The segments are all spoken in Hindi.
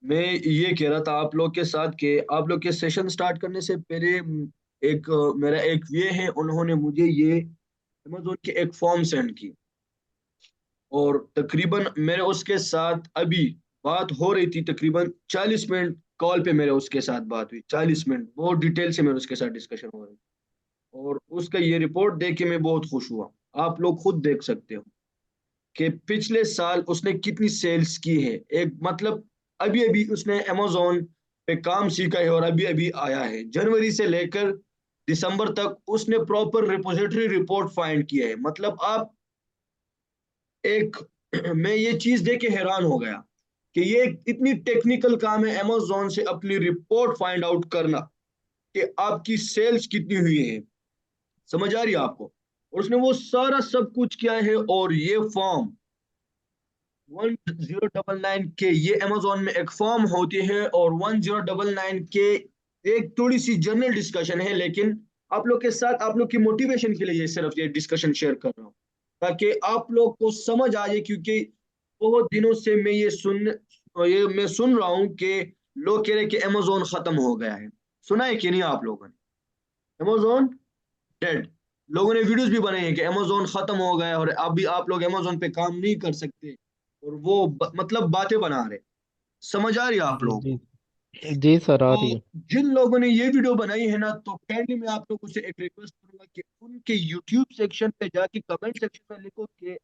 मैं ये कह रहा था आप लोग के साथ कि आप लोग के सेशन स्टार्ट करने से पहले मेरा एक ये है, उन्होंने मुझे ये अमेजोन की एक फॉर्म सेंड की, और तकरीबन मेरे उसके साथ अभी बात हो रही थी। तकरीबन 40 मिनट कॉल पे मेरे उसके साथ बात हुई, 40 मिनट बहुत डिटेल से मेरे उसके साथ डिस्कशन हो रही। और उसका ये रिपोर्ट देख के मैं बहुत खुश हुआ। आप लोग खुद देख सकते हो कि पिछले साल उसने कितनी सेल्स की है। एक मतलब अभी अभी उसने अमेजोन पे काम सीखा है और अभी अभी आया है। जनवरी से लेकर दिसंबर तक उसने प्रॉपर रिपोजिटरी रिपोर्ट फाइंड किया है। मतलब आप एक मैं ये चीज देख के हैरान हो गया कि ये इतनी टेक्निकल काम है अमेजोन से अपनी रिपोर्ट फाइंड आउट करना कि आपकी सेल्स कितनी हुई है। समझ आ रही है आपको? और उसने वो सारा सब कुछ किया है। और ये फॉर्म 1099 के, ये अमेजोन में एक फॉर्म होती है, और 1099 के एक थोड़ी सी जनरल डिस्कशन है, लेकिन आप लोग के साथ आप लोग की मोटिवेशन के लिए ये सिर्फ ये डिस्कशन शेयर कर रहा हूँ, ताकि आप लोग को समझ आ जाए। क्योंकि बहुत दिनों से ये मैं सुन रहा हूँ कि लोग कह रहे हैं कि अमेजोन खत्म हो गया है। सुना है कि नहीं आप लोगों ने? Amazon dead. लोगों ने वीडियोस भी बनाए हैं कि अमेजोन खत्म हो गया है और अभी आप लोग अमेजोन पे काम नहीं कर सकते। और वो मतलब बातें बना रहे। समझ आ रही है आप जी लोगों जी। को? जी सर, आ रही तो है। जिन लोगों ने ये वीडियो बनाई है ना, तो काइंडली मैं आप लोगों से एक रिक्वेस्ट करूंगा कि उनके यूट्यूब सेक्शन पे जाके कमेंट सेक्शन में लिखो कि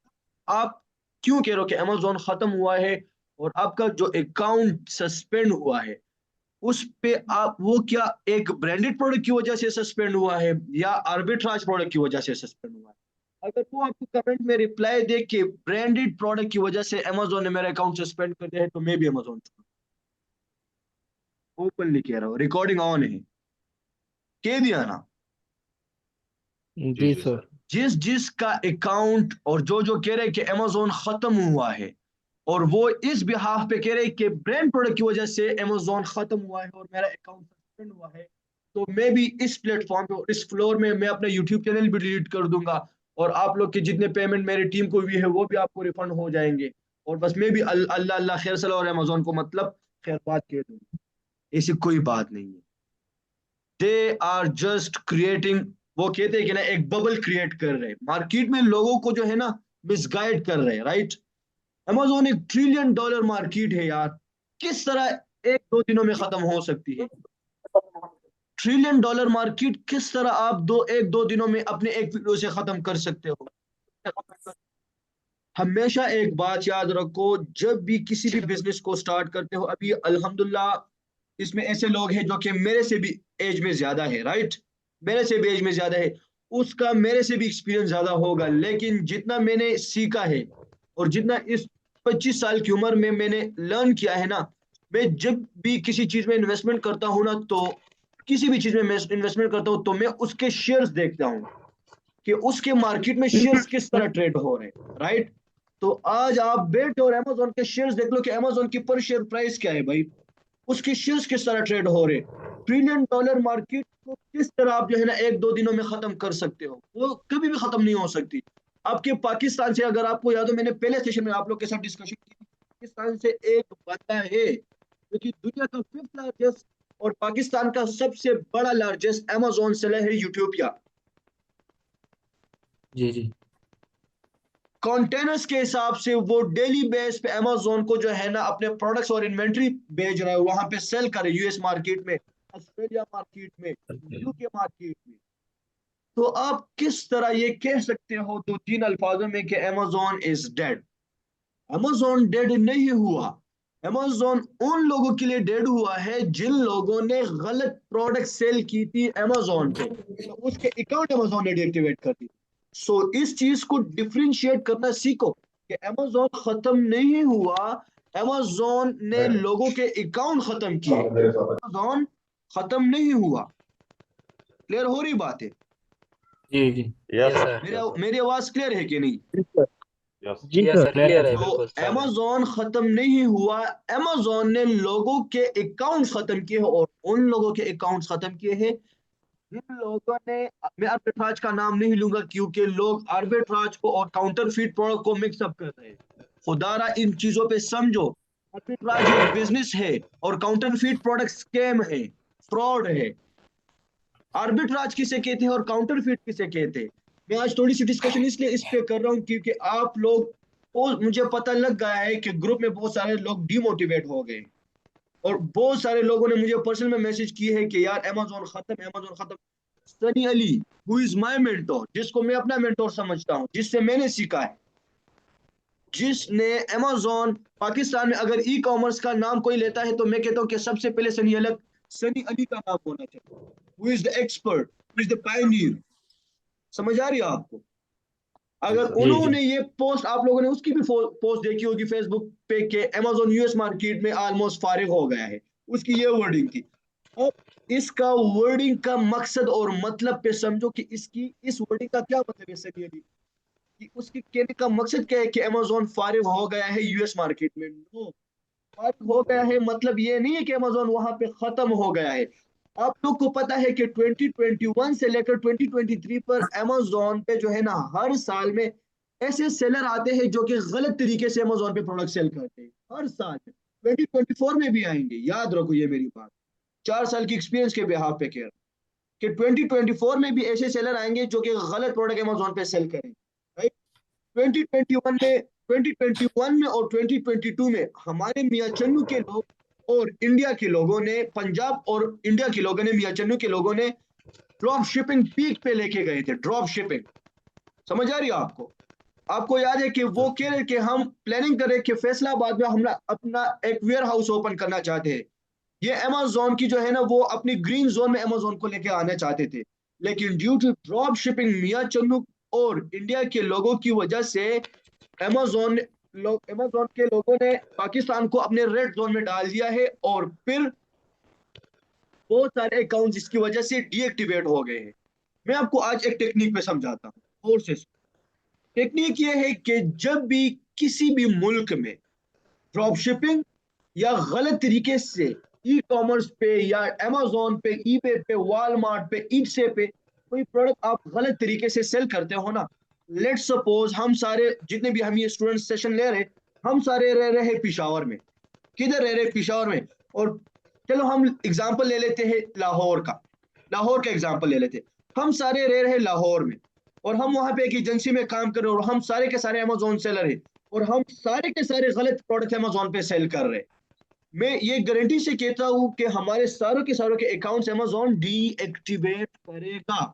आप क्यों कह रहे हो कि अमेजोन खत्म हुआ है, और आपका जो अकाउंट सस्पेंड हुआ है उस पे आप वो क्या एक ब्रांडेड प्रोडक्ट की वजह से सस्पेंड हुआ है या आर्बिट्राज प्रोडक्ट की वजह से सस्पेंड हुआ है। अगर वो आपको कमेंट में रिप्लाई दे के ब्रांडेड प्रोडक्ट की वजह से अमेजोन ने मेरा अकाउंट सस्पेंड कर दिया है, तो मैं भी अमेजोन ओपनली कह रहा हूँ, रिकॉर्डिंग ऑन है, कह दिया ना। जी सर। जिस जिस का अकाउंट और जो जो कह रहे कि अमेजोन खत्म हुआ है, और वो इस बिहाफ पे कह रहे कि ब्रांड प्रोडक्ट की वजह से अमेजोन खत्म हुआ है और मेरा अकाउंट सस्पेंड हुआ है, तो मैं भी इस प्लेटफॉर्म पे और इस फ्लोर में मैं अपना यूट्यूब चैनल भी डिलीट कर दूंगा। और आप लोग के जितने पेमेंट मेरी टीम को भी है वो भी आपको रिफंड हो जाएंगे। और बस मैं भी अल्लाह अल्लाह खैर सलाह और अमेजोन को मतलब खैर बात कह दूंगा। ऐसी कोई बात नहीं है। दे आर जस्ट क्रिएटिंग, वो कहते हैं कि ना एक बबल क्रिएट कर रहे हैं मार्केट में, लोगों को जो है ना मिसगाइड कर रहे हैं, राइट? अमेजोन एक $1 ट्रिलियन मार्केट है यार। किस तरह एक दो दिनों में खत्म हो सकती है? $1 ट्रिलियन मार्केट किस तरह आप दो एक दो दिनों में अपने एक वीडियो से खत्म कर सकते हो? हमेशा एक बात याद रखो, जब भी किसी भी बिजनेस को स्टार्ट करते हो, अभी अल्हम्दुलिल्लाह इसमें ऐसे लोग हैं जो कि मेरे से भी एज में ज्यादा है, राइट? मेरे से भी एज में ज्यादा है, उसका मेरे से भी एक्सपीरियंस ज्यादा होगा, लेकिन जितना मैंने सीखा है और जितना इस 25 साल की उम्र में मैंने लर्न किया है ना, मैं जब भी किसी चीज में इन्वेस्टमेंट करता हूँ ना, तो किसी भी चीज में इन्वेस्टमेंट करता हूँ तो मैं उसके शेयर्स देखता हूँ कि उसके मार्केट में शेयर्स किस तरह ट्रेड हो रहे हैं, राइट? तो आज आप बेट और अमेजोन के शेयर्स देख लो कि अमेजोन की पर शेयर प्राइस क्या है भाई, उसके शेयर्स किस तरह ट्रेड हो रहे। $1 ट्रिलियन मार्केट को किस तरह आप जो है ना एक दो दिनों में खत्म कर सकते हो? वो कभी भी खत्म नहीं हो सकती। आपके पाकिस्तान से, अगर आपको याद हो, मैंने पहले सेशन में आप लोग के साथ डिस्कशन की थी, पाकिस्तान से एक बंदा है जो कि दुनिया का 5th लार्जेस्ट और पाकिस्तान का सबसे बड़ा लार्जेस्ट अमेजोन सेलर है, यूट्यूबिया। जी जी। कंटेनर्स के हिसाब से वो डेली बेस पे अमेजोन को जो है ना अपने प्रोडक्ट्स और इन्वेंट्री भेज रहा है, वहां पे सेल करे, यूएस मार्केट में, ऑस्ट्रेलिया मार्केट में, यूके मार्केट में। तो आप किस तरह ये कह सकते हो दो तीन अल्फाजों में कि Amazon is dead? Amazon dead नहीं हुआ। अमेजोन उन लोगों के लिए डेड हुआ है जिन लोगों ने गलत प्रोडक्ट सेल की थी अमेजोन पे, तो उसके अकाउंट अमेजोन ने डीएक्टिवेट कर दी। सो इस चीज को डिफरेंशिएट करना सीखो कि अमेजोन खत्म नहीं हुआ, अमेजोन ने लोगों के अकाउंट खत्म किए। अमेजोन खत्म नहीं हुआ। क्लियर हो रही बात है? जी जी। Yes sir. मेरी मेरी आवाज क्लियर है कि नहीं? यस जी यस सर, सर, क्लियर है क्लियर है, सर। तो बिल्कुल साहब। अमेजोन खत्म नहीं हुआ, अमेजोन ने लोगों के अकाउंट खत्म किए हैं, और उन लोगों के अकाउंट खत्म किए हैं जिन लोगों ने, मैं आर्बिट्राज का नाम नहीं लूंगा क्योंकि लोग आर्बिट्राज को और काउंटरफीट प्रोडक्ट को मिक्सअप कर रहे हैं। खुदारा इन चीजों पे समझो आर्बिट्राज एक बिजनेस है और काउंटरफीट प्रोडक्ट स्कैम है, फ्रॉड है। आर्बिट्राज किसे कहते हैं और काउंटरफीट किसे कहते हैं, मैं आज थोड़ी सी डिस्कशन इसलिए इस पे कर रहा हूँ क्योंकि आप लोग को, मुझे पता लग गया है कि ग्रुप में बहुत सारे लोग डिमोटिवेट हो गए और बहुत सारे लोगों ने मुझे पर्सनल में मैसेज किए हैं कि यार अमेजोन खत्म, अमेजोन खत्म। Sunny Ali, who is my mentor, जिसको मैं अपना मेंटोर समझता हूँ, जिससे मैंने सीखा है, जिसने अमेजोन पाकिस्तान में अगर ई कॉमर्स का नाम कोई लेता है तो मैं कहता हूँ कि सबसे पहले सनी अली का नाम होना चाहिए। Who is the expert, who is the Pioneer. समझ आ रही है आपको? जी अगर सर। जी जी उन्होंने ये पोस्ट, आप लोगों ने उसकी भी पोस्ट देखी होगी फेसबुक पे कि अमेजोन यूएस मार्केट में ऑलमोस्ट फारिग हो गया है, उसकी ये वर्डिंग थी। अब इसका वर्डिंग का मकसद और मतलब पे समझो कि इसकी इस वर्डिंग का क्या मतलब है सनी अली, कि उसके कहने का मकसद क्या है कि अमेजोन फारिग हो गया है यूएस मार्केट में। नो, फारिग हो गया है मतलब ये नहीं है कि अमेजोन वहां पे खत्म हो गया है। आप लोग को पता है कि 2021 से लेकर 2023 पर अमेजोन पे जो है ना, हर साल में ऐसे सेलर आते हैं जो कि गलत तरीके से अमेजोन पे प्रोडक्ट सेल करते हैं। हर साल 2024 में भी आएंगे, याद रखो ये मेरी बात, 4 साल की एक्सपीरियंस के बिहाफ पे कह रहा हूं कि 2024 में भी ऐसे सेलर आएंगे जो कि गलत प्रोडक्ट अमेजोन पे सेल करेंगे। 2021 में 2021 में और 2022 में हमारे मियाँ चन्नू के लोग और इंडिया के लोगों ने, पंजाब और इंडिया के लोगों ने, मियाँ चन्नू के लोगों ने ड्रॉप शिपिंग पीक पे लेके गए थे। ड्रॉप शिपिंग, समझ आ रही है आपको? आपको याद है कि वो कह रहे कि हम प्लानिंग कर रहे कि फैसलाबाद में हम अपना एक वेयर हाउस ओपन करना चाहते हैं। ये अमेजोन की जो है ना, वो अपनी ग्रीन जोन में अमेजोन को लेके आना चाहते थे, लेकिन ड्यू टू ड्रॉप शिपिंग मियाँ चन्नू और इंडिया के लोगों की वजह से अमेजोन के लोगों ने पाकिस्तान को अपने रेड जोन में डाल दिया है और फिर बहुत सारे अकाउंट इसकी वजह से डीएक्टिवेट हो गए हैं। मैं आपको आज एक टेक्निक पे समझाता हूँ और से टेक्निक ये है कि जब भी किसी भी मुल्क में ड्रॉप शिपिंग या गलत तरीके से ई कॉमर्स पे या अमेजोन पे, ईबे पे, वॉलमार्ट पे, ईटसे पे कोई प्रोडक्ट आप गलत तरीके से सेल करते हो ना, लेट सपोज हम सारे जितने भी हम ये स्टूडेंट सेशन ले रहे, हम सारे रह रहे हैं पिशावर में। किधर रह रहे? पिशावर में। और चलो हम एग्जांपल ले लेते हैं लाहौर का, लाहौर का एग्जांपल ले लेते हैं। हम सारे रह रहे हैं लाहौर में और हम वहां पे एक एजेंसी में काम कर रहे हैं और हम सारे के सारे अमेजोन सेलर हैं और हम सारे के सारे गलत प्रोडक्ट अमेजोन पे सेल कर रहे हैं। मैं ये गारंटी से कहता हूं कि हमारे सारों के सारों के अकाउंट्स अमेजोन डीएक्टिवेट करेगा।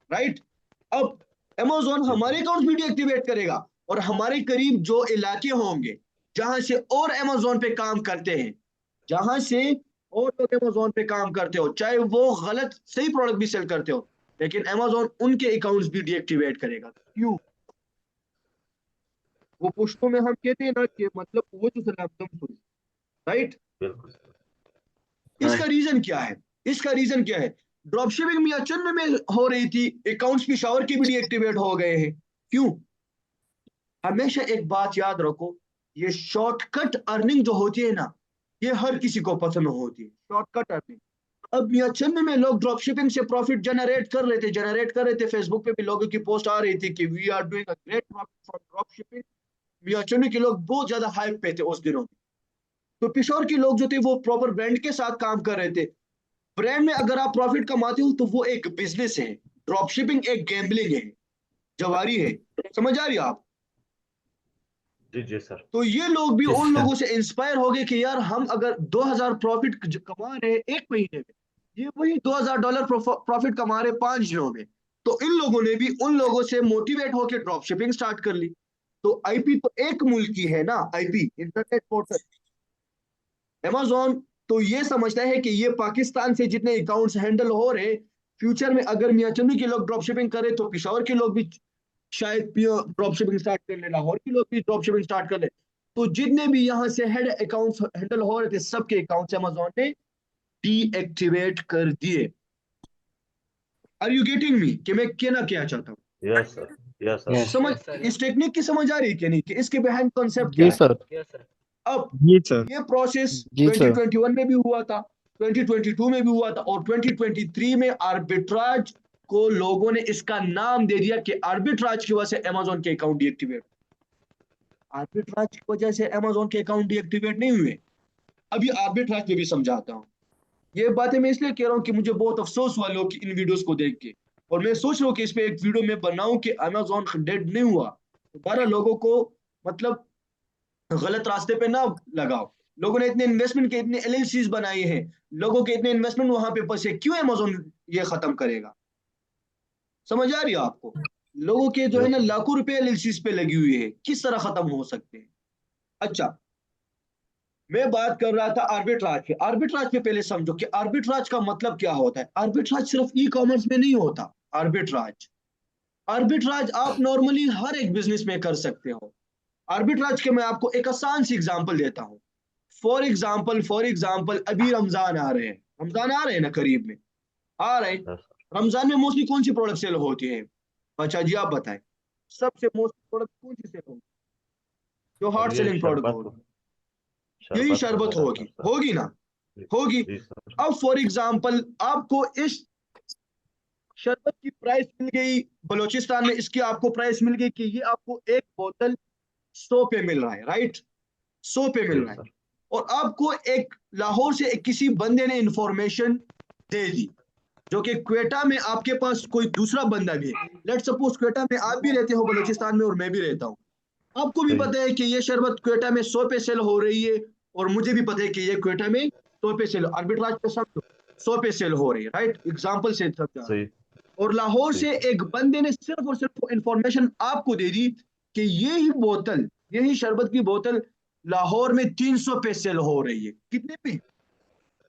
राइट? अब अमेजोन जी हमारे सर। अकाउंट्स भी डीएक्टिवेट करेगा और हमारे करीब जो इलाके होंगे जहां से और अमेजोन पे काम करते हैं, जहां से और लोग अमेजोन पे काम करते हो, चाहे वो गलत सही प्रोडक्ट भी सेल करते हो, लेकिन अमेजोन उनके अकाउंट्स भी डीएक्टिवेट करेगा। क्यों? वो पुश्तों में हम कहते हैं ना कि मतलब वो जो सलाम, राइट? बिल्कुल। इसका रीजन क्या है? इसका रीजन क्या है? ड्रॉपशिपिंग मियां चंद में हो रही थी, अकाउंट्स पिशावर की भी डीएक्टिवेट हो गए हैं। क्यों? हमेशा एक बात याद रखो, ये शॉर्टकट अर्निंग जो होती है ना, ये हर किसी को पसंद होती है, शॉर्टकट अर्निंग। अब मियां चंद में लोग ड्रॉप शिपिंग से प्रॉफिट जनरेट कर रहे थे। फेसबुक पे भी लोगों की पोस्ट आ रही थी कि we are doing a great profit from drop shipping. मियां चंद के लोग बहुत ज्यादा हाइप पे थे उस दिनों में। तो पिशोर के लोग जो थे वो प्रॉपर ब्रांड के साथ काम कर रहे थे। ब्रांड में अगर आप प्रॉफिट कमाते हो तो वो एक बिजनेस है, ड्रॉप शिपिंग एक गैम्बलिंग है, जवारी है। समझ आ रही है आप? जी जी सर। तो ये लोग भी जी उन सर। लोगों से इंस्पायर हो गए कि यार हम अगर 2000 प्रॉफिट कमा रहे हैं एक महीने में, ये वही $2000 प्रॉफिट कमा रहे 5 दिनों में। तो इन लोगों ने भी उन लोगों से मोटिवेट होकर ड्रॉप शिपिंग स्टार्ट कर ली। तो आईपी तो एक मुल्क की है ना, आईपी इंटरनेट पोर्टल अमेजोन। तो ये समझता है कि ये पाकिस्तान से जितने अकाउंट्स हैंडल हो रहे, फ्यूचर में अगर मियाँ चंदू के लोग ड्रॉप शिपिंग करें तो पिशावर के लोग भी शायद ड्रॉप शिपिंग स्टार्ट कर ले, लाहौर के लोग भी ड्रॉप शिपिंग स्टार्ट कर ले। तो जितने भी यहाँ से हेड अकाउंट्स हैंडल हो रहे थे, सबके अकाउंट्स अमेजोन ने डीएक्टिवेट कर दिए। आर यू गेटिंग मी कि मैं कहना क्या चाहता हूँ? Yes sir. Yes sir. Yes. समझ, इस टेक्निक की समझ आ रही है कि नहीं, कि इसके बिहाइंड कॉन्सेप्ट जी क्या है? सर। अब जी सर। ये प्रोसेस जी सर। 2021 में भी हुआ था, 2022 में भी हुआ था और 2023 में आर्बिट्राज को लोगों ने इसका नाम दे दिया कि आर्बिट्राज की वजह से अमेजोन के अकाउंट डीएक्टिवेट। आर्बिट्राज की वजह से अमेजोन के अकाउंट डीएक्टिवेट नहीं हुए। अभी आर्बिट्राज पे भी समझाता हूँ। ये बातें मैं इसलिए कह रहा हूँ कि मुझे बहुत अफसोस हुआ लोग इन वीडियोस को देख के, और मैं सोच रहा हूँ कि इस पे एक वीडियो में बनाऊं कि अमेजोन डेड नहीं हुआ, दोबारा लोगों को मतलब गलत रास्ते पे ना लगाओ। लोगों ने इतने इन्वेस्टमेंट के, इतने एलएलसीज बनाई हैं, लोगों के इतने इन्वेस्टमेंट वहां पे फंसे, क्यों अमेजोन ये खत्म करेगा? समझ आ रही है आपको? लोगों के जो है यस ना सर। लाखों रुपए एलएलसीज पे लगी हुई है, किस तरह खत्म हो सकते हैं? अच्छा, मैं बात कर रहा था आर्बिट्राज के। आर्बिट्राज पे पहले समझो कि आर्बिट्राज का मतलब क्या होता है। आर्बिट्राज सिर्फ ई कॉमर्स में नहीं होता। आर्बिट्राज आर्बिट्राज आप नॉर्मली हर एक बिजनेस में कर सकते हो। आर्बिट्राज के मैं आपको एक आसान सी एग्जांपल देता हूँ। फॉर एग्जांपल अभी रमजान आ रहे हैं, रमजान आ रहे हैं ना, करीब में आ रहे हैं। Yes sir. रमजान में मोस्टली कौन सी प्रोडक्ट सेल होती है? अच्छा जी, आप बताएं, सबसे मोस्ट प्रोडक्ट कौन सी सेल होगी, जो और हॉट ये सेलिंग प्रोडक्ट शरबत, होगी? यही शरबत शरबत वगैरह होगी, सब सर। होगी ना? जी होगी। जी सर। अब फॉर एग्जांपल आपको इस शरबत की प्राइस मिल गई, बलूचिस्तान में इसकी आपको प्राइस मिल गई कि ये आपको एक बोतल 100 पे मिल रहा है, राइट? 100 पे मिल जी रहा है। सर। और आपको एक लाहौर से एक किसी बंदे ने इंफॉर्मेशन दे दी, जो कि क्वेटा में आपके पास कोई दूसरा बंदा भी है। लेट सपोज क्वेटा में आप भी रहते हो बलूचिस्तान में और मैं भी रहता हूँ। आपको भी जी पता है कि ये शरबत क्वेटा में 100 पे सेल हो रही है, और मुझे भी पता है कि ये क्वेटा में 100 पे सेल, आर्बिट्राज पे समझो 100 पे सेल हो रही है, राइट? एग्जाम्पल से समझा रहा हूँ। जी और लाहौर जी से सर। एक बंदे ने सिर्फ और सिर्फ इंफॉर्मेशन आपको दे दी कि ये ही बोतल, यही शरबत की बोतल लाहौर में 300 पे सेल हो रही है। कितने पे?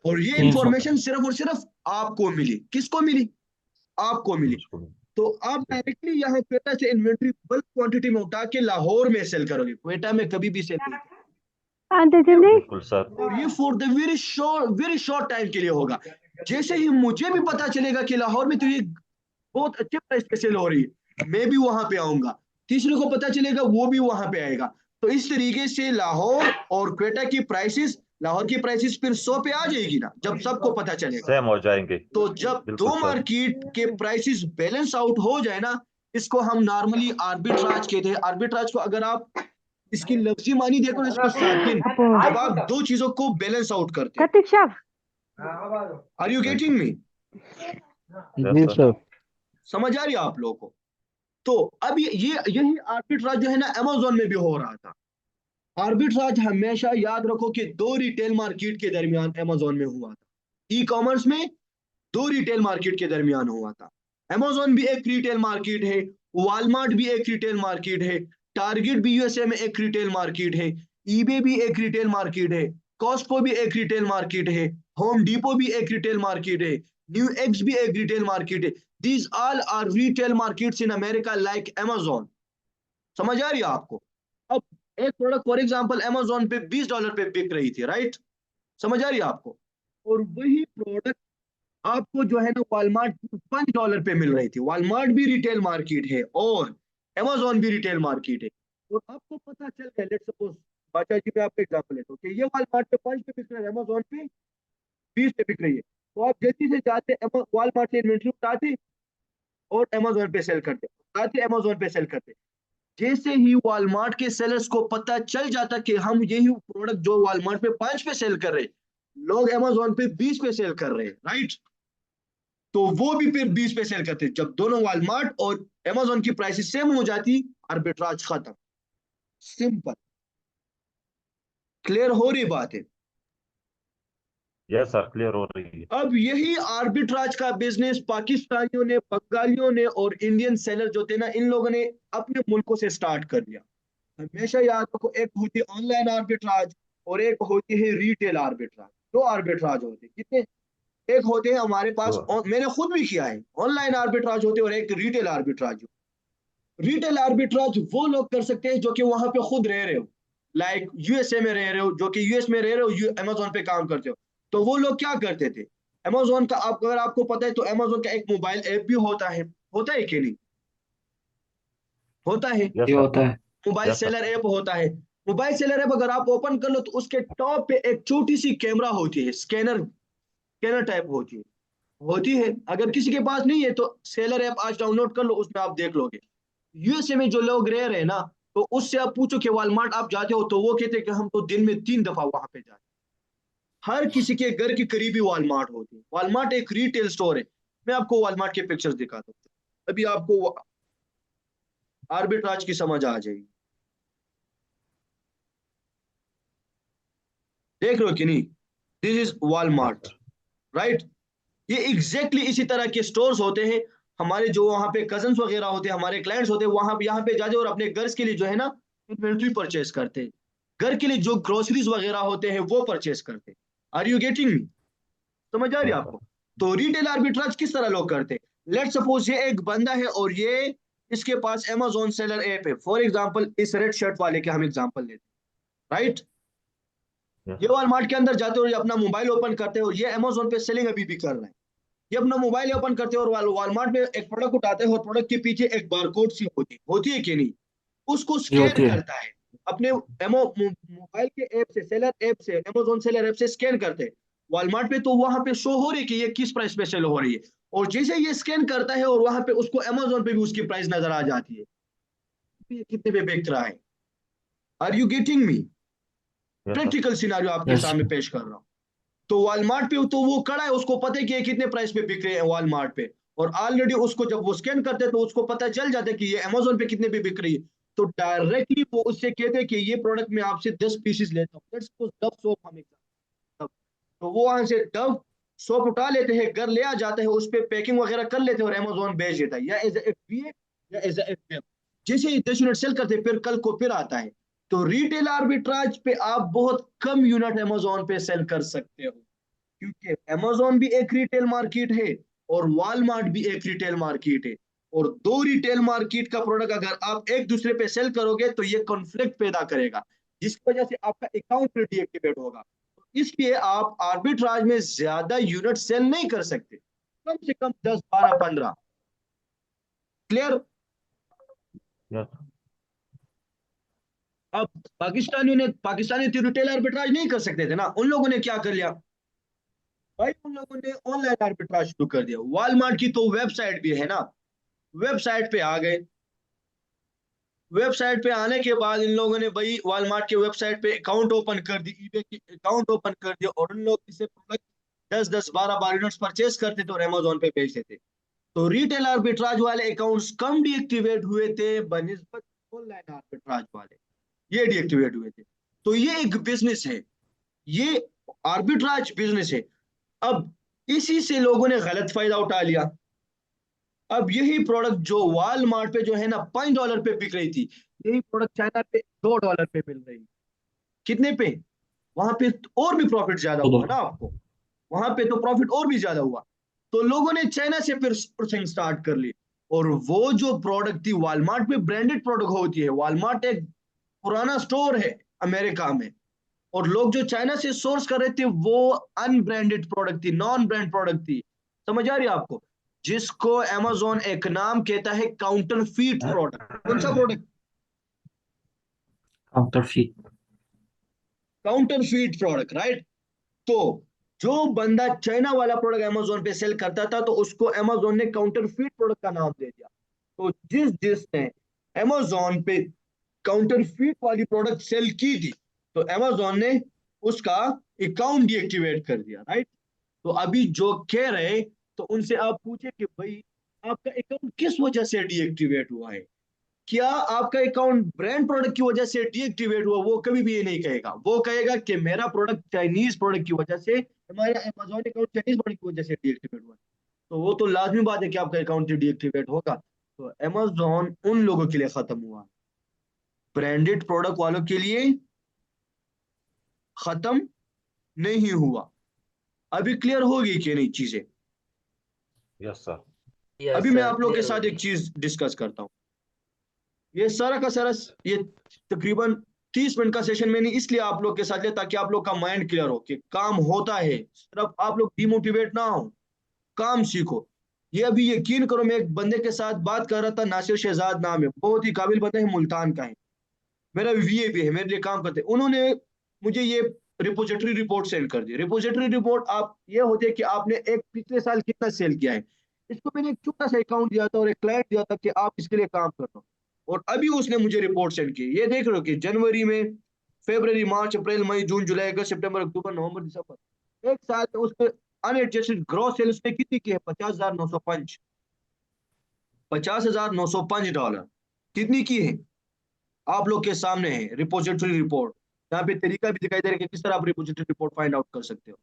और ये 300 इंफॉर्मेशन सिर्फ और सिर्फ आपको मिली। किसको मिली? आपको मिली। मुझको भी। तो आप जी डायरेक्टली यहाँ क्वेटा से इन्वेंट्री बल्क क्वांटिटी में उठा के लाहौर में सेल करोगे, क्वेटा में कभी भी सेल नहीं करोगे। बिल्कुल सर। और ये for the very short time के लिए होगा। जैसे ही मुझे भी पता चलेगा कि लाहौर में तो ये बहुत अच्छे प्राइस पे सेल हो रही है, मैं भी वहां पे आऊंगा, तीसरे को पता चलेगा, वो भी वहां पे आएगा। तो इस तरीके से लाहौर और क्वेटा की प्राइसेस, लाहौर की प्राइसेस फिर 100 पे आ जाएगी ना, जब सबको पता चलेगा। सेम हो जाएंगे। तो जब बिल्कुल दो सर। मार्केट के प्राइसेस बैलेंस आउट हो जाए ना, इसको हम नॉर्मली आर्बिट्राज कहते हैं। आर्बिट्राज को अगर आप इसकी लफ्जी मानी देखो, इसको साकिन, जब आप दो चीजों को बैलेंस आउट करते हैं। आर यू जी गेटिंग मी? यस जी सर। सर। समझ आ रही है आप लोगों को? तो अब ये यही आर्बिट्राज जो है ना अमेजोन में भी हो रहा था। आर्बिट्राज हमेशा याद रखो कि दो रिटेल मार्केट के दरमियान अमेजोन में हुआ था। ई कॉमर्स में दो रिटेल मार्केट के दरमियान हुआ था। अमेजोन भी एक रिटेल मार्केट है, वॉलमार्ट भी एक रिटेल मार्केट है, टारगेट भी यूएसए में एक रिटेल मार्केट है, ईबे भी एक रिटेल मार्केट है, कॉस्टको भी एक रिटेल मार्केट है, होम डिपो भी एक रिटेल मार्केट है, न्यू एक्स भी एक रिटेल मार्केट है। These all are retail markets in America like Amazon. समझ आ रही है आपको? अब एक प्रोडक्ट फॉर एग्जांपल अमेजोन पे $20 पे बिक रही थी, राइट? समझ आ रही है आपको? और वही प्रोडक्ट आपको जो है ना वॉलमार्ट $5 पे मिल रही थी। वॉलमार्ट भी रिटेल मार्केट है और अमेजोन भी रिटेल मार्केट है। और आपको पता चल गया, लेट्स सपोज बादशाह जी, मैं आपको एग्जांपल लेता हूँ कि ये वॉलमार्ट पे 5 पे बिक रहा है, अमेजोन पे 20 पे बिक रही है। तो आप जल्दी से जाते वॉलमार्ट से इन्वेंट्री उठाते और अमेजोन पे सेल करते, उठाते अमेजोन पे सेल करते। जैसे ही वॉलमार्ट के सेलर्स को पता चल जाता कि हम यही प्रोडक्ट जो वॉलमार्ट पे 5 पे सेल कर रहे, लोग अमेजोन पे 20 पे सेल कर रहे हैं, राइट? तो वो भी फिर 20 पे सेल करते। जब दोनों वॉलमार्ट और अमेजोन की प्राइसेस सेम हो जाती, आर्बिट्राज खत्म। सिंपल। क्लियर हो रही बात है? यस सर, क्लियर हो रही है। अब यही आर्बिट्राज का बिजनेस पाकिस्तानियों ने, बंगालियों ने और इंडियन सेलर जो थे ना, इन लोगों ने अपने मुल्कों से स्टार्ट कर दिया। हमेशा याद रखो, एक होती है ऑनलाइन आर्बिट्राज और एक होती है रिटेल आर्बिट्राज। दो आर्बिट्राज होते हैं कितने? एक होते हैं हमारे पास, तो मैंने खुद भी किया है, ऑनलाइन आर्बिट्राज होते हैं, और एक रिटेल आर्बिट्राज। रिटेल आर्बिट्राज वो लोग कर सकते हैं जो कि वहां पे खुद रह रहे हो, लाइक यूएसए में रह रहे हो, जो कि यूएस में रह रहे हो, अमेजोन पे काम करते हो। तो वो लोग क्या करते थे, अमेजोन का आप अगर आपको पता है तो अमेजोन का एक मोबाइल ऐप भी होता है कि नहीं? होता है। यस ये सर। होता है। Mobile yes sir. Seller app होता है। मोबाइल सेलर ऐप अगर आप ओपन कर लो तो उसके टॉप पे एक छोटी सी कैमरा होती है, स्कैनर, स्कैनर टाइप होती है। अगर किसी के पास नहीं है तो सेलर ऐप आज डाउनलोड कर लो, उसमें आप देख लोगे। यूएसए में जो लोग रह रहे हैं ना, तो उससे आप पूछो कि वॉलमार्ट आप जाते हो, तो वो कहते हैं कि हम तो दिन में 3 दफा वहां पे जाते हैं। हर किसी के घर के करीबी वॉलमार्ट होती है। वॉलमार्ट एक रिटेल स्टोर है। मैं आपको वॉलमार्ट के पिक्चर्स दिखाता हूँ, अभी आपको आर्बिट्राज की समझ आ जाएगी। देख रहे हो कि नहीं? This is yes Walmart, sir. Right. ये एग्जैक्टली इसी तरह के स्टोर्स होते हैं। हमारे जो वहां पे कजन्स वगैरह होते हैं, हमारे क्लाइंट्स होते हैं, वहां पे यहाँ पे जाते हैं और अपने घर के लिए जो है ना इन्वेंट्री परचेस करते हैं। घर के लिए जो ग्रोसरीज वगैरह होते हैं वो परचेस करते हैं। Are you getting me? समझ आ रही है यस सर। आपको? तो रिटेल आर्बिट्राज किस तरह लोग करते हैं? लेट सपोज ये एक बंदा है और ये इसके पास अमेजोन सेलर ऐप है। फॉर एग्जांपल इस रेड शर्ट वाले के हम एग्जांपल लेते हैं, राइट। यस ये सर। वॉलमार्ट के अंदर जाते हो और ये अपना मोबाइल ओपन करते हो और ये अमेजोन पे सेलिंग अभी भी कर रहे हैं। ये अपना मोबाइल ओपन करते हो और वॉलमार्ट में एक प्रोडक्ट उठाते हो और प्रोडक्ट के पीछे एक बारकोड सी होती है कि नहीं? उसको ये स्कैन होती है। करता है अपने मोबाइल के ऐप से, सेलर ऐप से, अमेजोन सेलर ऐप से स्कैन करते हैं वॉलमार्ट पे, तो वहां पे शो हो रही है कि ये किस प्राइस पे सेल हो रही है। और जैसे ये स्कैन करता है और वहां पे उसको अमेजोन पे भी उसकी प्राइस नजर आ जाती है, ये कितने पे बिक रहा है। Are you getting me? Yes sir. Practical scenario आपके यस। सामने पेश कर रहा हूँ। तो वॉलमार्ट पे तो वो खड़ा है, उसको पता है कि ये कितने प्राइस पे बिक रहे हैं वॉलमार्ट पे। और ऑलरेडी उसको जब वो स्कैन करते हैं तो उसको पता चल जाता है कि ये अमेजोन पे कितने पे बिक रही है। तो डायरेक्टली वो उससे कहते हैं कि ये प्रोडक्ट मैं आपसे 10 पीसेस लेता हूँ। लेट्स सपोज डव सोप हम example, तो वो वहां से डव सोप उठा लेते हैं, घर ले आ जाते हैं, उस पर पैकिंग वगैरह कर लेते हैं और अमेजोन भेज देता है, या एज ए या एज ए। जैसे ही 10 यूनिट सेल करते हैं फिर कल को फिर आता है। तो रिटेल आर्बिट्राज पे आप बहुत कम यूनिट अमेजोन पे सेल कर सकते हो, क्योंकि अमेजोन भी एक रिटेल मार्केट है और वॉलमार्ट भी एक रिटेल मार्केट है। और दो रिटेल मार्केट का प्रोडक्ट अगर आप एक दूसरे पे सेल करोगे तो ये कॉन्फ्लिक्ट पैदा करेगा, जिसकी वजह से आपका अकाउंट डीएक्टिवेट होगा। तो इसलिए आप आर्बिट्राज में ज्यादा यूनिट सेल नहीं कर सकते, कम से कम 10 12 15। क्लियर? यस अब पाकिस्तानी तो रिटेल आर्बिट्राज नहीं कर सकते थे ना, उन लोगों ने क्या कर लिया भाई? उन लोगों ने ऑनलाइन आर्बिट्राज शुरू कर दिया। वॉलमार्ट की तो वेबसाइट भी है ना, वेबसाइट पे आ गए। वेबसाइट पे आने के बाद इन लोगों ने भाई वॉलमार्ट के वेबसाइट पे अकाउंट ओपन कर दी, ईबे की अकाउंट ओपन कर दिया और उन लोग इसे प्रोडक्ट 10 10 12 12 यूनिट्स परचेज करते थे और अमेजोन पे बेचते थे। तो रिटेल आर्बिट्राज वाले अकाउंट्स कम डीएक्टिवेट हुए थे बनिस्बत ऑनलाइन आर्बिट्राज वाले, ये डीएक्टिवेट हुए थे। तो ये एक बिजनेस है, ये आर्बिट्राज बिजनेस है। अब इसी से लोगों ने गलत फायदा उठा लिया। अब यही प्रोडक्ट जो वॉलमार्ट पे जो है ना $5 पे बिक रही थी, यही प्रोडक्ट चाइना पे $2 पे मिल रही है। कितने पे? वहां पे तो और भी प्रॉफिट ज्यादा तो हुआ ना आपको, वहां पे तो प्रॉफिट और भी ज्यादा हुआ। तो लोगों ने चाइना से फिर सोर्सिंग स्टार्ट कर ली। और वो जो प्रोडक्ट थी वॉलमार्ट में ब्रांडेड प्रोडक्ट होती है, वॉलमार्ट एक पुराना स्टोर है अमेरिका में, और लोग जो चाइना से सोर्स कर रहे थे वो अनब्रांडेड प्रोडक्ट थी, नॉन ब्रांड प्रोडक्ट थी। समझ आ रही है आपको? जिसको अमेजोन एक नाम कहता है काउंटरफीट प्रोडक्ट। कौन सा product? Counterfeit. Counterfeit product, right. तो जो बंदा चाइना वाला प्रोडक्ट अमेजोन पे सेल करता था तो उसको अमेजोन ने काउंटरफीट प्रोडक्ट का नाम दे दिया। तो जिसने अमेजोन पे काउंटरफीट वाली प्रोडक्ट सेल की थी तो अमेजोन ने उसका अकाउंट डीएक्टिवेट कर दिया, राइट। तो अभी जो कह रहे, तो उनसे आप पूछे कि भाई आपका अकाउंट किस वजह से डीएक्टिवेट हुआ है, क्या आपका अकाउंट ब्रांड प्रोडक्ट की वजह से डीएक्टिवेट हुआ? वो कभी भी ये नहीं कहेगा, वो कहेगा कि मेरा प्रोडक्ट चाइनीज प्रोडक्ट की वजह से, हमारा अमेजोन अकाउंट चाइनीज प्रोडक्ट की वजह से डीएक्टिवेट हुआ। तो वो तो लाजमी बात है कि आपका अकाउंट डीएक्टिवेट होगा। तो अमेजोन उन लोगों के लिए खत्म हुआ, ब्रांडेड प्रोडक्ट वालों के लिए खत्म नहीं हुआ। अभी क्लियर होगी कि नहीं चीजें? Yes sir. अभी यस मैं सर, आप लोग के क्लियर हो साथ गई। एक चीज डिस्कस करता हूँ। ये सारा का सारा ये तकरीबन 30 मिनट का सेशन मैंने इसलिए आप लोग के साथ लिया ताकि आप लोग का माइंड क्लियर हो कि काम होता है, सिर्फ आप लोग डिमोटिवेट ना हो, काम सीखो। ये अभी यकीन करो, मैं एक बंदे के साथ बात कर रहा था, नासिर शहजाद नाम है, बहुत ही काबिल बंदा है, मुल्तान का है, मेरा वीए भी है, मेरे लिए काम करते हैं। उन्होंने मुझे ये रिपोजिटरी रिपोर्ट सेंड कर दी। रिपोजिटरी रिपोर्ट आप ये होती है कि आपने एक पिछले साल कितना सेल किया है। इसको मैंने एक छोटा सा अकाउंट दिया था और एक क्लाइंट दिया था कि आप इसके लिए काम कर दो। और अभी उसने मुझे रिपोर्ट सेंड की। ये देख रहे हो कि जनवरी में, फरवरी, मार्च, अप्रैल, मई, जून, जुलाई, अगस्त, सितंबर, अक्टूबर, नवंबर, दिसंबर, एक साल में उसके अनएडजस्टेड ग्रॉस सेल उसने कितनी की है? 50,905। $50,905 कितनी की है? आप लोग के सामने है रिपोजिटरी रिपोर्ट। यहाँ पे तरीका भी दिखाई दे रहा है कि किस तरह आप रिपोजिटरी रिपोर्ट फाइंड आउट कर सकते हो।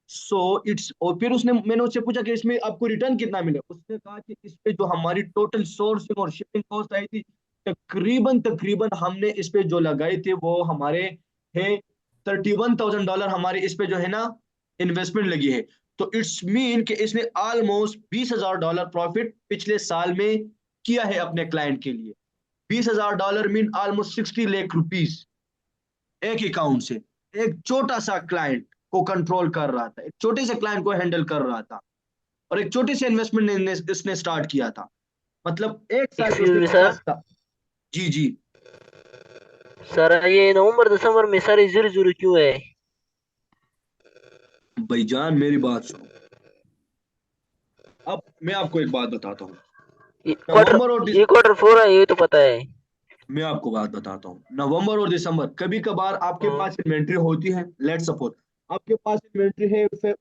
सो इट्स, और फिर मैंने उससे पूछा कि इसमें आपको रिटर्न कितना मिले। उसने कहा कि इस पे जो हमारी टोटल सोर्सिंग और शिपिंग कॉस्ट आई थी, तकरीबन तकरीबन हमने इस पे जो लगाए थे वो हमारे है $31,000 हमारे इस पे जो है ना इन्वेस्टमेंट लगी है। तो इट्स मीन कि इसने ऑलमोस्ट $20,000 प्रॉफिट पिछले साल में किया है अपने क्लाइंट के लिए। $20,000 मीन ऑलमोस्ट 60 लाख रुपीज एक अकाउंट से। एक छोटा सा क्लाइंट को कंट्रोल कर रहा था, एक छोटे से क्लाइंट को हैंडल कर रहा था, और एक छोटे से इन्वेस्टमेंट इसने स्टार्ट किया था। मतलब एक साल में एक्सक्यूज उसने मी सर। 50 था। जी जी। सर ये नवंबर दिसंबर में सारी जीरो जीरो क्यों है? भाईजान मेरी बात सुनो। अब मैं आपको एक बात बताता हूँ। नवंबर और ये क्वार्टर फोर है, ये तो पता है। मैं आपको बात बताता हूँ, नवंबर और दिसंबर कभी कभार आपके हाँ। पास इन्वेंट्री होती है। लेट सपोज आपके पास इन्वेंट्री है अगस्त में,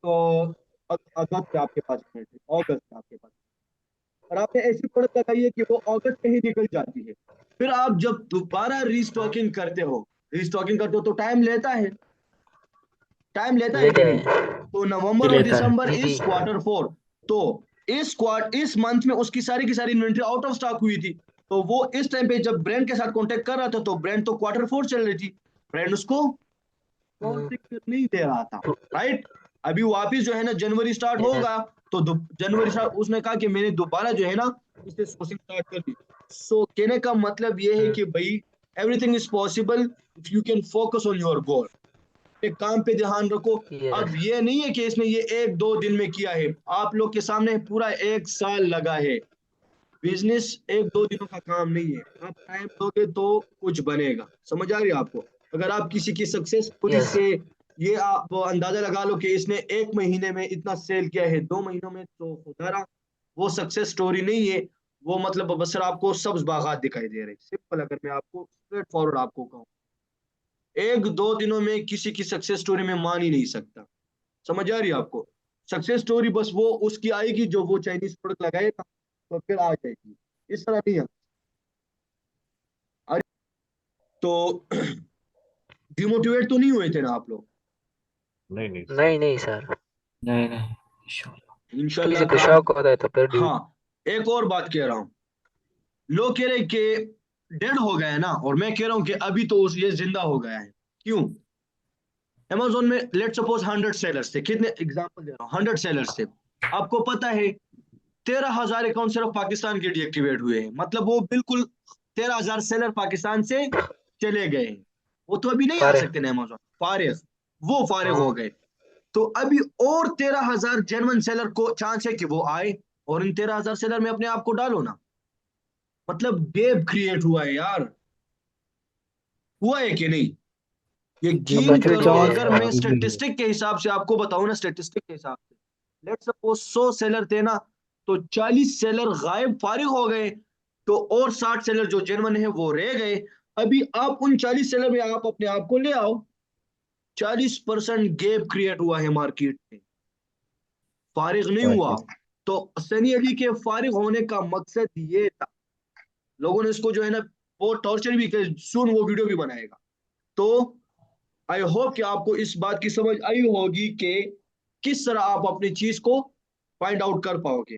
आपके पास इन्वेंट्री अगस्त में आपके पास, और आपने ऐसी प्रोडक्ट लगाई है कि वो अगस्त में ही निकल जाती है। फिर आप जब दोबारा हाँ, रीस्टॉकिंग करते हो तो टाइम लेता है, टाइम लेता है लेते कि नहीं? हैं। तो जी नवंबर और लेता है दिसंबर जी जी। इस Q4, तो इस मंथ में उसकी सारी की सारी इन्वेंट्री आउट ऑफ स्टॉक हुई थी। तो वो इस टाइम पे जब ब्रांड के साथ कांटेक्ट कर रहा था, तो ब्रांड तो Q4 चल रही थी, ब्रांड उसको हम्म, कॉन्ट्रैक्ट नहीं दे रहा था। तो- राइट। अभी वापिस जो है ना जनवरी स्टार्ट यस। होगा, तो जनवरी स्टार्ट उसने कहा कि मैंने दोबारा जो है ना इससे सोर्सिंग स्टार्ट कर दी। सो कहने का मतलब ये है हम्म, कि भाई everything is possible if you can focus on your goal. एक काम पे ध्यान रखो। अब यस। ये नहीं है कि इसने ये एक दो दिन में किया है, आप लोग के सामने पूरा एक साल लगा है। बिजनेस एक दो दिनों का काम नहीं है, आप टाइम दोगे तो कुछ बनेगा। समझ आ रही है आपको? अगर आप किसी की सक्सेस स्टोरी यस। से ये आप अंदाजा लगा लो कि इसने एक महीने में इतना सेल किया है, 2 महीनों में, तो खुदा रहा वो सक्सेस स्टोरी नहीं है। वो मतलब बस आपको सब्ज बागात दिखाई दे रहे। सिंपल, अगर मैं आपको स्ट्रेट फॉरवर्ड आपको कहूँ, एक दो दिनों में किसी की सक्सेस स्टोरी में मान ही नहीं सकता। समझ आ रही है आपको? सक्सेस स्टोरी बस वो उसकी आएगी जो वो चाइनीज प्रोडक्ट लगाएगा तो फिर आ जाएगी। इस तरह नहीं है। अरे, तो डिमोटिवेट तो नहीं हुए थे ना आप लोग? नहीं नहीं सर। नहीं नहीं सर। नहीं नहीं इंशाल्लाह। इंशाल्लाह किसी को ताला। शौक होता है तो फिर हाँ, एक और बात कह रहा हूँ। लोग कह रहे कि डेड हो गया है ना, और मैं कह रहा हूँ कि अभी तो ये जिंदा हो गया है। क्यों? अमेजोन में लेट सपोज 100 सेलर्स थे, कितने एग्जांपल दे रहा हूँ, 100 सेलर्स थे। आपको पता है 13,000 अकाउंट सिर्फ पाकिस्तान के डीएक्टिवेट हुए हैं। मतलब वो बिल्कुल 13,000 सेलर पाकिस्तान से चले गए हैं। वो तो अभी नहीं आ फारे। सकते ना अमेजोन, फारिग, वो फारिग हो हाँ। गए। तो अभी और 13,000 जेन्युइन सेलर को चांस है कि वो आए, और इन 13,000 सेलर में अपने आप को डालो ना। मतलब गैप क्रिएट हुआ है यार, हुआ है कि नहीं? जो यकीन बचे करो, चांस अगर मैं काफी है। स्टेटिस्टिक के हिसाब से आपको बताऊं ना, स्टेटिस्टिक के हिसाब से लेट सपोज 100 सेलर थे ना, तो 40 सेलर गायब फारिग हो गए, तो और 60 सेलर जो जेन्युइन है वो रह गए। अभी आप उन 40 सेलर में आप अपने आप को ले आओ। 40% गैप क्रिएट हुआ है मार्केट में, फारिग नहीं हुआ। तो सनी अली के फारिग होने का मकसद ये था। लोगों ने इसको जो है ना वो टॉर्चर भी किया, सुन वो वीडियो भी बनाएगा। तो आई होप कि आपको इस बात की समझ आई होगी कि किस तरह आप अपनी चीज को फाइंड आउट कर पाओगे।